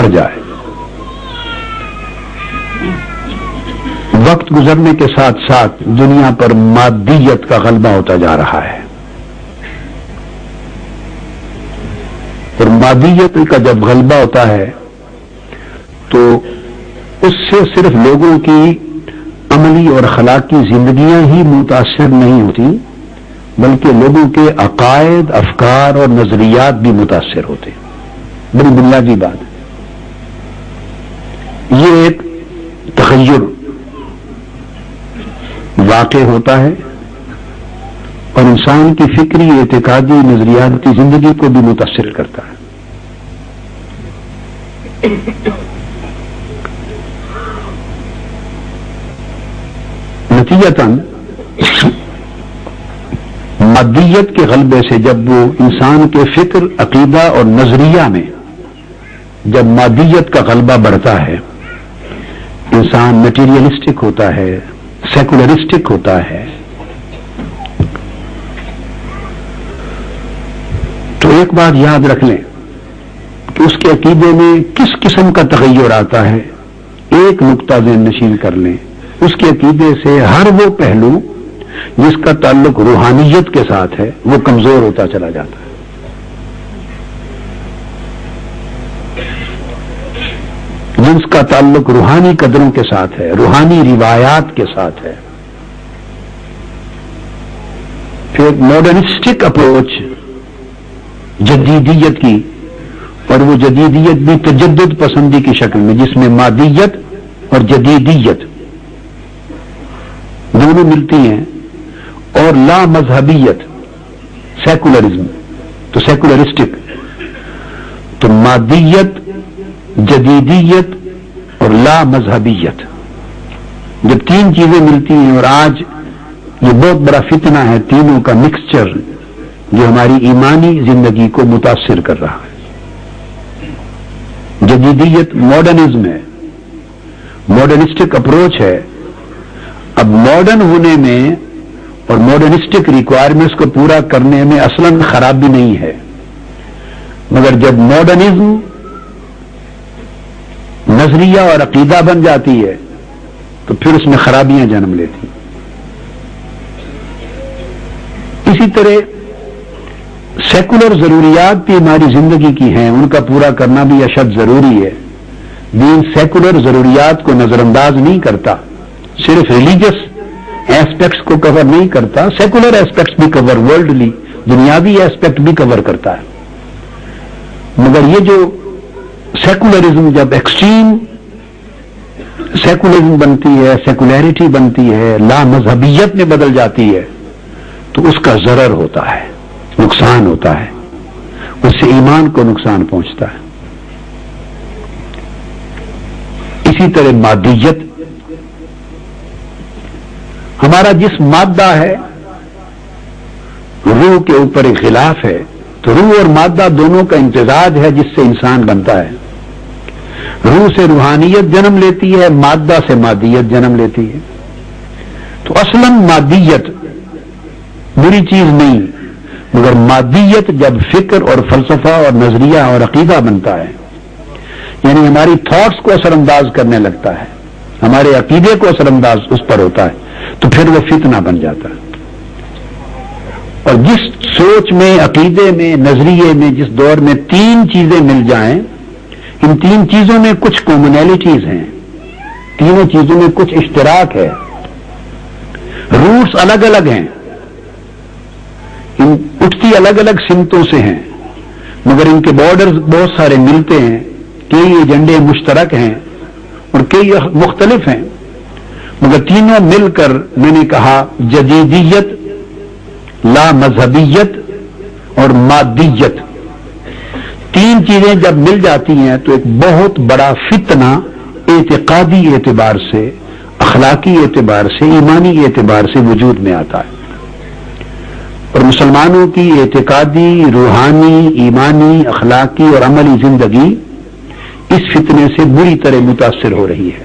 بڑھ جائے. وقت گزرنے کے ساتھ ساتھ دنیا پر مادیت کا غلبہ ہوتا جا رہا ہے، اور مادیت کا جب غلبہ ہوتا ہے تو اس سے صرف لوگوں کی عملی اور اخلاقی زندگیاں ہی متاثر نہیں ہوتی، بلکہ لوگوں کے عقائد، افکار اور نظریات بھی متاثر ہوتے. بڑی بنیادی بات ہے. یہ ایک تغیر واقع ہوتا ہے اور انسان کی فکری، اعتقادی، نظریاتی زندگی کو بھی متاثر کرتا ہے. نتیجتاً مادیت کے غلبے سے جب وہ انسان کے فکر، عقیدہ اور نظریہ میں جب مادیت کا غلبہ بڑھتا ہے، انسان میٹیریلسٹک ہوتا ہے، سیکولرسٹک ہوتا ہے. تو ایک بات یاد رکھ لیں کہ اس کے عقیدے میں کس قسم کا تغیر آتا ہے. ایک نقطہ ذہن نشین کر لیں، اس کے عقیدے سے ہر وہ پہلو جس کا تعلق روحانیت کے ساتھ ہے وہ کمزور ہوتا چلا جاتا ہے. جس کا تعلق روحانی قدروں کے ساتھ ہے، روحانی روایات کے ساتھ ہے. پھر ماڈرنسٹک اپروچ جدیدیت کی، اور وہ جدیدیت بھی تجدد پسندی کی شکل میں، جس میں مادیت اور جدیدیت دونوں ملتی ہیں، اور لا مذہبیت، سیکولرزم، تو سیکولرسٹک. تو مادیت، جدیدیت اور لا مذہبیت، جب تین چیزیں ملتی ہیں، اور آج یہ بہت بڑا فتنہ ہے تینوں کا مکسچر جو ہماری ایمانی زندگی کو متاثر کر رہا ہے. جدیدیت ماڈرنزم ہے، ماڈرنسٹک اپروچ ہے. اب ماڈرن ہونے میں اور ماڈرنسٹک ریکوائرمنٹس کو پورا کرنے میں اصلاً خرابی نہیں ہے، مگر جب ماڈرنزم نظریہ اور عقیدہ بن جاتی ہے تو پھر اس میں خرابیاں جنم لیتی. اسی طرح سیکولر ضروریات بھی ہماری زندگی کی ہیں، ان کا پورا کرنا بھی اشد ضروری ہے. دین سیکولر ضروریات کو نظر انداز نہیں کرتا، صرف ریلیجس ایسپیکٹس کو کور نہیں کرتا، سیکولر ایسپیکٹس بھی کور، ورلڈلی دنیاوی ایسپیکٹ بھی کور کرتا ہے. مگر یہ جو سیکولرزم جب ایکسٹریم سیکولرزم بنتی ہے، سیکولیرٹی بنتی ہے، لا مذہبیت میں بدل جاتی ہے، تو اس کا ضرر ہوتا ہے، نقصان ہوتا ہے، اس سے ایمان کو نقصان پہنچتا ہے. اسی طرح مادیت، ہمارا جس مادہ ہے روح کے اوپر ایک غلاف ہے، تو روح اور مادہ دونوں کا امتزاج ہے جس سے انسان بنتا ہے. روح سے روحانیت جنم لیتی ہے، مادہ سے مادیت جنم لیتی ہے. تو اصلاً مادیت بری چیز نہیں، مگر مادیت جب فکر اور فلسفہ اور نظریہ اور عقیدہ بنتا ہے، یعنی ہماری تھاٹس کو اثر انداز کرنے لگتا ہے، ہمارے عقیدے کو اثر انداز اس پر ہوتا ہے، تو پھر وہ فتنہ بن جاتا ہے. اور جس سوچ میں، عقیدے میں، نظریے میں، جس دور میں تین چیزیں مل جائیں، ان تین چیزوں میں کچھ کامنالٹیز ہیں، تینوں چیزوں میں کچھ اشتراک ہے. روٹس الگ الگ ہیں، اٹھتی الگ الگ سمتوں سے ہیں، مگر ان کے بارڈرز بہت سارے ملتے ہیں. کئی ایجنڈے مشترک ہیں اور کئی مختلف ہیں، مگر تینوں مل کر میں نے کہا جدیدیت، لا مذہبیت اور مادیت، تین چیزیں جب مل جاتی ہیں تو ایک بہت بڑا فتنہ اعتقادی اعتبار سے، اخلاقی اعتبار سے، ایمانی اعتبار سے وجود میں آتا ہے. اور مسلمانوں کی اعتقادی، روحانی، ایمانی، اخلاقی اور عملی زندگی اس فتنے سے بری طرح متاثر ہو رہی ہے.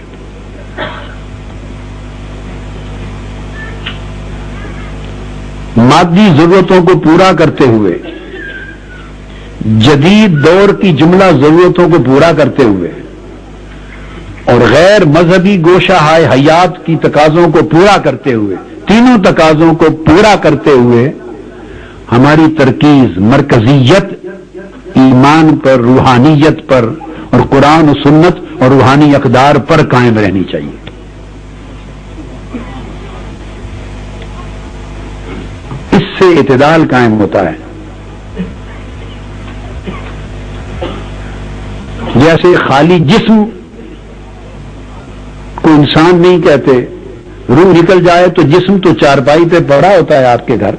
مادی ضرورتوں کو پورا کرتے ہوئے جدید دور کی جملہ ضرورتوں کو پورا کرتے ہوئے اور غیر مذہبی گوشہ حیات کی تقاضوں کو پورا کرتے ہوئے، تینوں تقاضوں کو پورا کرتے ہوئے ہماری ترکیز مرکزیت ایمان پر، روحانیت پر اور قرآن و سنت اور روحانی اقدار پر قائم رہنی چاہیے۔ اس سے اعتدال قائم ہوتا ہے۔ جیسے خالی جسم کو انسان نہیں کہتے، روح نکل جائے تو جسم تو چارپائی پہ پڑا ہوتا ہے آپ کے گھر،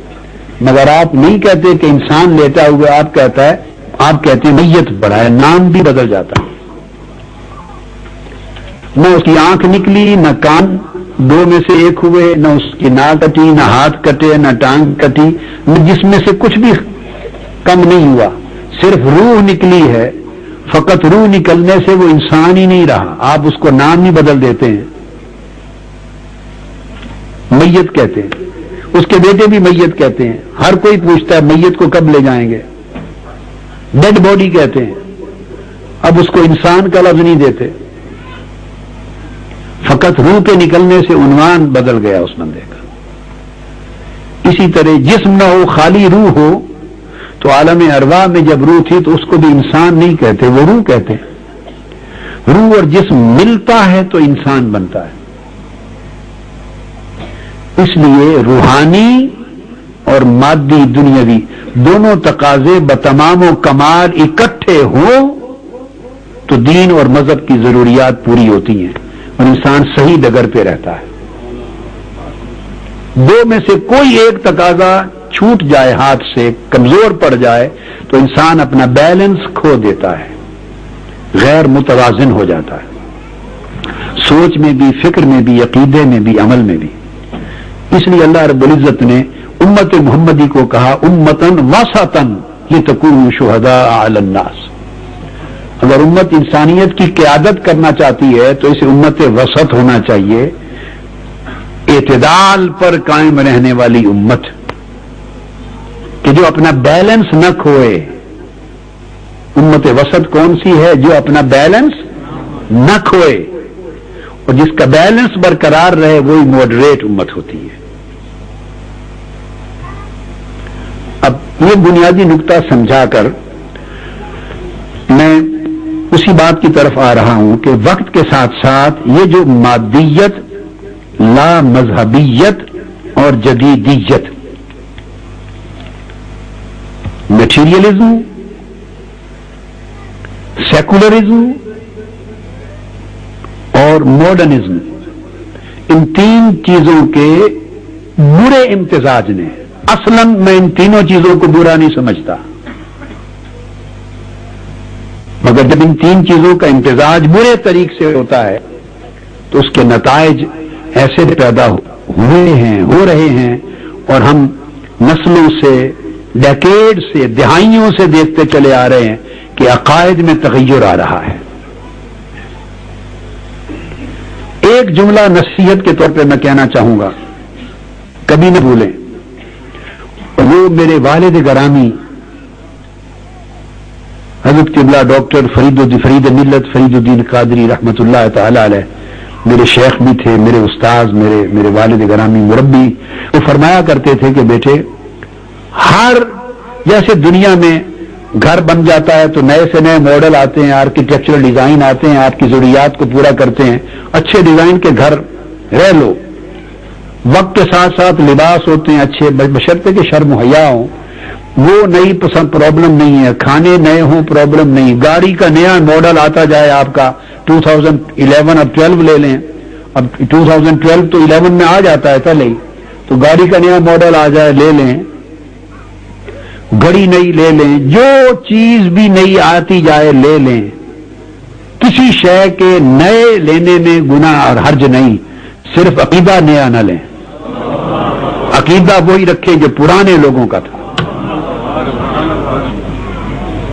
مگر آپ نہیں کہتے کہ انسان لیٹا ہوا، آپ کہتے ہیں میت پڑا ہے، نام بھی بدل جاتا ہے۔ نہ اس کی آنکھ نکلی، نہ کان دو میں سے ایک ہوئے، نہ اس کی ناک کٹی، نہ ہاتھ کٹے، نہ ٹانگ کٹی، نہ جس میں سے کچھ بھی کم نہیں ہوا، صرف روح نکلی ہے۔ فقط روح نکلنے سے وہ انسان ہی نہیں رہا، آپ اس کو نام ہی بدل دیتے ہیں، میت کہتے ہیں، اس کے بیٹے بھی میت کہتے ہیں، ہر کوئی پوچھتا ہے میت کو کب لے جائیں گے، ڈیڈ باڈی کہتے ہیں، اب اس کو انسان کا لفظ نہیں دیتے، فقط روح کے نکلنے سے عنوان بدل گیا اس بندے کا۔ اسی طرح جسم نہ ہو، خالی روح ہو تو عالم ارواح میں جب روح تھی تو اس کو بھی انسان نہیں کہتے، وہ روح کہتے ہیں۔ روح اور جسم ملتا ہے تو انسان بنتا ہے۔ اس لیے روحانی اور مادی دنیاوی دونوں تقاضے بتمام و کمال اکٹھے ہوں تو دین اور مذہب کی ضروریات پوری ہوتی ہیں اور انسان صحیح ڈگر پہ رہتا ہے۔ دو میں سے کوئی ایک تقاضا چھوٹ جائے، ہاتھ سے کمزور پڑ جائے تو انسان اپنا بیلنس کھو دیتا ہے، غیر متوازن ہو جاتا ہے، سوچ میں بھی، فکر میں بھی، عقیدے میں بھی، عمل میں بھی۔ اس لیے اللہ رب العزت نے امت محمدی کو کہا امتن وسطن لتکونوا شہداء علی الناس۔ اگر امت انسانیت کی قیادت کرنا چاہتی ہے تو اسے امت وسط ہونا چاہیے، اعتدال پر قائم رہنے والی امت کہ جو اپنا بیلنس نہ کھوئے۔ امت وسط کون سی ہے؟ جو اپنا بیلنس نہ کھوئے اور جس کا بیلنس برقرار رہے، وہی ماڈریٹ امت ہوتی ہے۔ اب یہ بنیادی نقطہ سمجھا کر میں اسی بات کی طرف آ رہا ہوں کہ وقت کے ساتھ ساتھ یہ جو مادیت، لا مذہبیت اور جدیدیت، میٹیریلزم، سیکولرزم اور ماڈرنزم، ان تین چیزوں کے برے امتزاج نے، اصلاً میں ان تینوں چیزوں کو برا نہیں سمجھتا، مگر جب ان تین چیزوں کا امتزاج برے طریق سے ہوتا ہے تو اس کے نتائج ایسے پیدا ہوئے ہیں، ہو رہے ہیں، اور ہم نسلوں سے، ڈیکیڈ سے، دہائیوں سے دیکھتے چلے آ رہے ہیں کہ عقائد میں تغیر آ رہا ہے۔ ایک جملہ نصیحت کے طور پہ میں کہنا چاہوں گا، کبھی نہ بھولیں، وہ میرے والد گرامی حضرت قبلہ ڈاکٹر فرید ملت فرید الدین قادری رحمت اللہ تعالی علیہ، میرے شیخ بھی تھے، میرے استاذ، میرے والد گرامی مربی، وہ فرمایا کرتے تھے کہ بیٹے، ہر جیسے دنیا میں گھر بن جاتا ہے تو نئے سے نئے ماڈل آتے ہیں، آرکیٹیکچرل ڈیزائن آتے ہیں، آپ کی ضروریات کو پورا کرتے ہیں، اچھے ڈیزائن کے گھر رہ لو، وقت کے ساتھ ساتھ لباس ہوتے ہیں اچھے، بشرطے کہ شرم و حیا ہوں، وہ نئی پسند پرابلم نہیں ہے، کھانے نئے ہوں پرابلم نہیں، گاڑی کا نیا ماڈل آتا جائے، آپ کا 2011 اب 12 لے لیں، اب 2012 تو 11 میں آ جاتا ہے پہلے ہی، تو گاڑی کا نیا ماڈل آ جائے لے لیں، گھڑی نئی لے لیں، جو چیز بھی نئی آتی جائے لے لیں، کسی شے کے نئے لینے میں گناہ اور حرج نہیں، صرف عقیدہ نیا نہ لیں، عقیدہ وہی رکھیں جو پرانے لوگوں کا تھا۔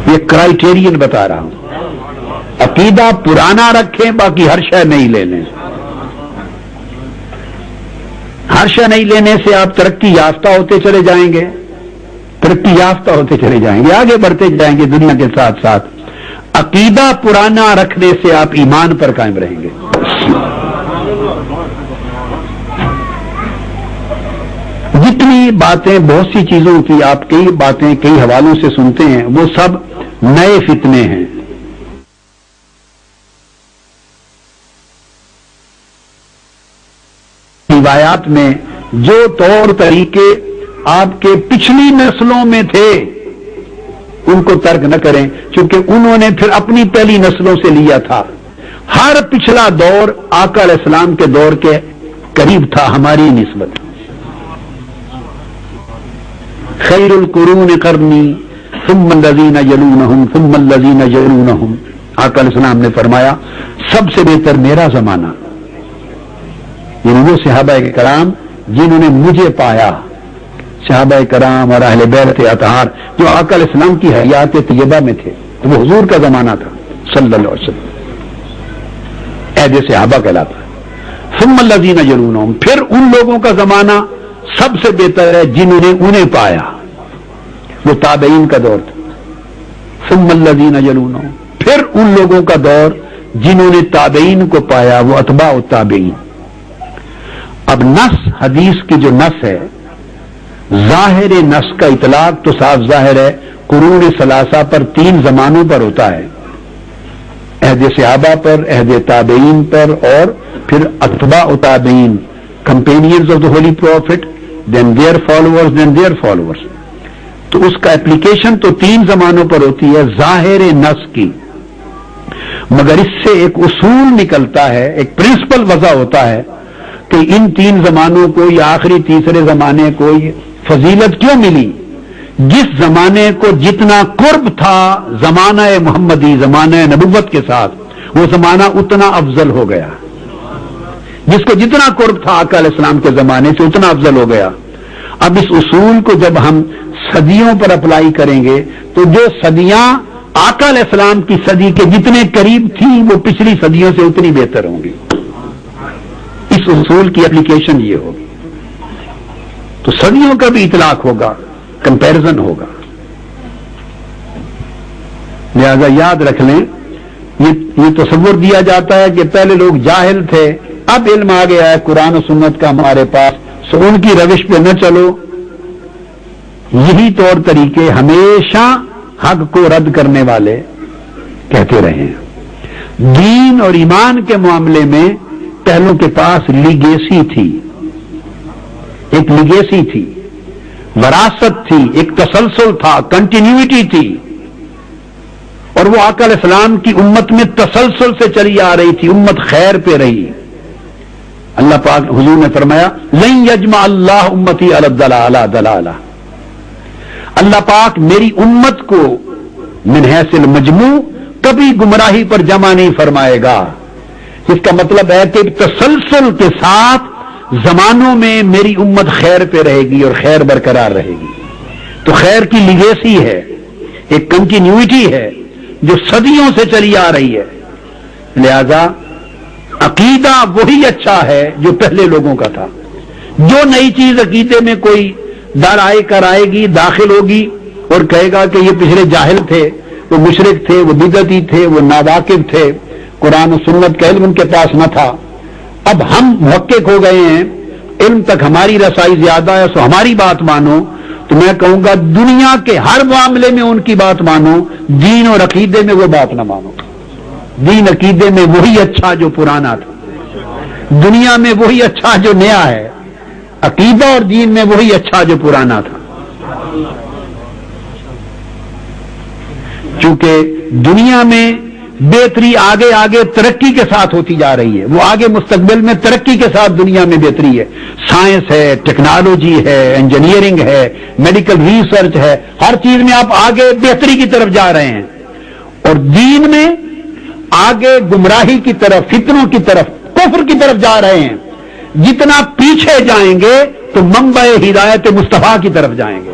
یہ کرائیٹیرین بتا رہا ہوں، عقیدہ پرانا رکھیں، باقی ہر شے نہیں لے لیں۔ ہر شے نہیں لینے سے آپ ترقی یافتہ ہوتے چلے جائیں گے، ترقی یافتہ ہوتے چلے جائیں گے, آگے بڑھتے جائیں گے دنیا کے ساتھ ساتھ. عقیدہ پرانا رکھنے سے آپ ایمان پر قائم رہیں گے. جتنی باتیں, بہت سی چیزوں کی آپ کئی باتیں کئی حوالوں سے سنتے ہیں, وہ سب نئے فتنے ہیں. روایات میں جو طور طریقے آپ کے پچھلی نسلوں میں تھے ان کو ترک نہ کریں, چونکہ انہوں نے پھر اپنی پہلی نسلوں سے لیا تھا. ہر پچھلا دور آقا علیہ السلام کے دور کے قریب تھا ہماری نسبت. خیر القرون قرنی ثم الذین یلونہم ثم الذین یلونہم. آقا علیہ السلام نے فرمایا سب سے بہتر میرا زمانہ, یعنی وہ صحابہ کرام جنہوں نے مجھے پایا, صحابہ کرام اور اہل بیت اطہار جو آقا علیہ السلام کی حیات طیبہ میں تھے, وہ حضور کا زمانہ تھا صلی اللہ علیہ وسلم. عہد صحابہ کہلاتا ہے. ثم الذین یلونہم, پھر ان لوگوں کا زمانہ سب سے بہتر ہے جنہوں نے انہیں پایا, وہ تابعین کا دور تھا. ثم الذین یلونہم, پھر ان لوگوں کا دور جنہوں نے تابعین کو پایا, وہ اتباع التابعین. اب نص, حدیث کی جو نص ہے, ظاہر نص کا اطلاق تو صاف ظاہر ہے قرون ثلاثہ پر 3 زمانوں پر ہوتا ہے, عہد صحابہ پر, عہد تابعین پر, اور پھر اتباع تابعین, companions of the holy prophet, then their followers, then their followers. تو اس کا اپلیکیشن تو 3 زمانوں پر ہوتی ہے ظاہر نص کی, مگر اس سے ایک اصول نکلتا ہے, ایک پرنسپل وضع ہوتا ہے کہ ان 3 زمانوں کو یا آخری تیسرے زمانے کو فضیلت کیوں ملی. جس زمانے کو جتنا قرب تھا زمانہ محمدی, زمانہ نبوت کے ساتھ, وہ زمانہ اتنا افضل ہو گیا. جس کو جتنا قرب تھا آقا علیہ السلام کے زمانے سے اتنا افضل ہو گیا. اب اس اصول کو جب ہم صدیوں پر اپلائی کریں گے تو جو صدیاں آقا علیہ السلام کی صدی کے جتنے قریب تھیں وہ پچھلی صدیوں سے اتنی بہتر ہوں گی. اس اصول کی اپلیکیشن یہ ہوگی. تو صدیوں کا بھی اطلاق ہوگا, کمپیرزن ہوگا. لہذا یاد رکھ لیں, یہ تصور دیا جاتا ہے کہ پہلے لوگ جاہل تھے, اب علم آ گیا ہے قرآن و سنت کا ہمارے پاس, سو ان کی روش پہ نہ چلو. یہی طور طریقے ہمیشہ حق کو رد کرنے والے کہتے رہے ہیں. دین اور ایمان کے معاملے میں پہلوں کے پاس لیگیسی تھی, ایک لیگیسی تھی, وراثت تھی, ایک تسلسل تھا, کنٹینیوٹی تھی, اور وہ آقا علیہ السلام کی امت میں تسلسل سے چلی آ رہی تھی. امت خیر پہ رہی. اللہ پاک حضور نے فرمایا لن یجمع اللہ امتی علی الضلالہ ضلالہ. اللہ پاک میری امت کو من حیث المجموع کبھی گمراہی پر جمع نہیں فرمائے گا. اس کا مطلب ہے کہ تسلسل کے ساتھ زمانوں میں میری امت خیر پہ رہے گی اور خیر برقرار رہے گی. تو خیر کی لیگیسی ہے, ایک کنٹینیوٹی ہے جو صدیوں سے چلی آ رہی ہے. لہذا عقیدہ وہی اچھا ہے جو پہلے لوگوں کا تھا. جو نئی چیز عقیدے میں کوئی آئے گی, داخل ہوگی اور کہے گا کہ یہ پچھلے جاہل تھے, وہ مشرک تھے, وہ بدعتی تھے, وہ ناواقف تھے, قرآن و سنت کا علم ان کے پاس نہ تھا, اب ہم محقق ہو گئے ہیں, علم تک ہماری رسائی زیادہ ہے, سو ہماری بات مانو. تو میں کہوں گا دنیا کے ہر معاملے میں ان کی بات مانو, دین اور عقیدے میں وہ بات نہ مانو. دین عقیدے میں وہی اچھا جو پرانا تھا, دنیا میں وہی اچھا جو نیا ہے, عقیدہ اور دین میں وہی اچھا جو پرانا تھا. چونکہ دنیا میں بہتری آگے آگے ترقی کے ساتھ ہوتی جا رہی ہے, وہ آگے مستقبل میں ترقی کے ساتھ دنیا میں بہتری ہے. سائنس ہے, ٹیکنالوجی ہے, انجینئرنگ ہے, میڈیکل ریسرچ ہے, ہر چیز میں آپ آگے بہتری کی طرف جا رہے ہیں. اور دین میں آگے گمراہی کی طرف, فتنوں کی طرف, کفر کی طرف جا رہے ہیں. جتنا پیچھے جائیں گے تو منبع ہدایت مصطفیٰ کی طرف جائیں گے,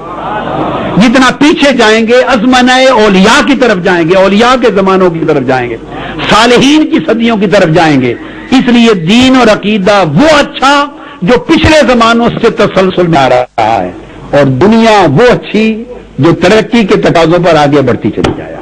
جتنا پیچھے جائیں گے ازمنہ اولیاء کی طرف جائیں گے, اولیاء کے زمانوں کی طرف جائیں گے, صالحین کی صدیوں کی طرف جائیں گے. اس لیے دین اور عقیدہ وہ اچھا جو پچھلے زمانوں سے تسلسل میں آ رہا ہے, اور دنیا وہ اچھی جو ترقی کے تقاضوں پر آگے بڑھتی چلی جائے.